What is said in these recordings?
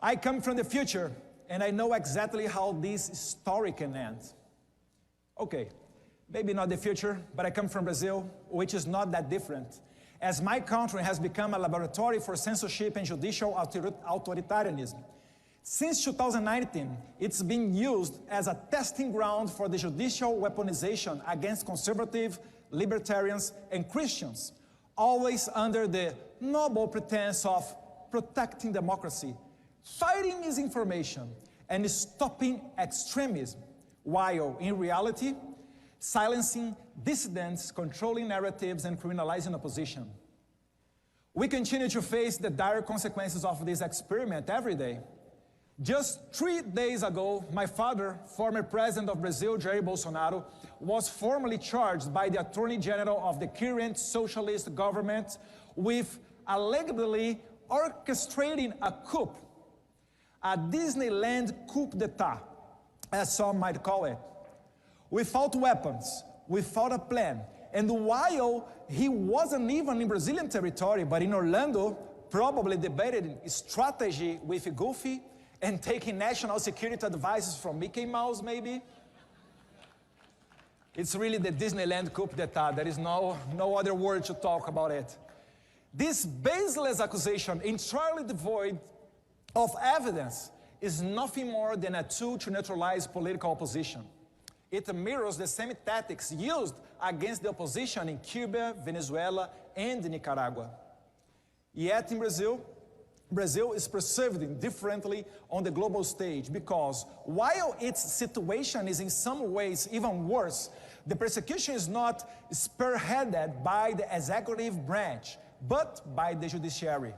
I come from the future, and I know exactly how this story can end. Okay, maybe not the future, but I come from Brazil, which is not that different, as my country has become a laboratory for censorship and judicial authoritarianism. Since 2019, it's been used as a testing ground for the judicial weaponization against conservative, libertarians, and Christians, always under the noble pretense of protecting democracy, fighting misinformation, and stopping extremism, while in reality, silencing dissidents, controlling narratives, and criminalizing opposition. We continue to face the dire consequences of this experiment every day. Just 3 days ago, my father, former president of Brazil, Jair Bolsonaro, was formally charged by the Attorney General of the current socialist government with allegedly orchestrating a coup, a Disneyland coup d'etat, as some might call it, without weapons, without a plan, and while he wasn't even in Brazilian territory, but in Orlando, probably debating strategy with Goofy, and taking national security advices from Mickey Mouse, maybe? It's really the Disneyland coup d'etat. There is no other word to talk about it. This baseless accusation, entirely devoid of evidence, is nothing more than a tool to neutralize political opposition. It mirrors the same tactics used against the opposition in Cuba, Venezuela, and Nicaragua. Yet in Brazil is perceived differently on the global stage because while its situation is in some ways even worse, the persecution is not spearheaded by the executive branch, but by the judiciary.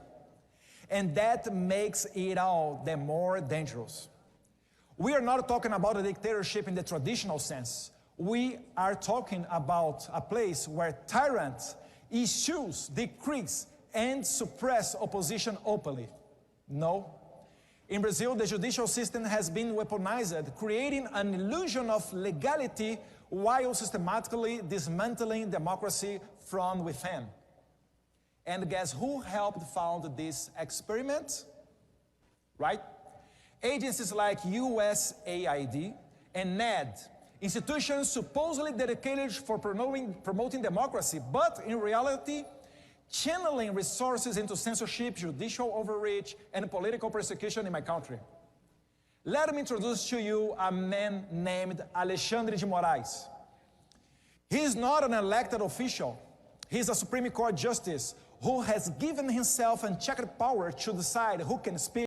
And that makes it all the more dangerous. We are not talking about a dictatorship in the traditional sense. We are talking about a place where tyrants issue decrees and suppress opposition openly. No. In Brazil, the judicial system has been weaponized, creating an illusion of legality while systematically dismantling democracy from within. And guess who helped found this experiment? Right? Agencies like USAID and NED, institutions supposedly dedicated for promoting democracy, but in reality, channeling resources into censorship, judicial overreach, and political persecution in my country. Let me introduce to you a man named Alexandre de Moraes. He is not an elected official. He is a Supreme Court justice who has given himself unchecked power to decide who can speak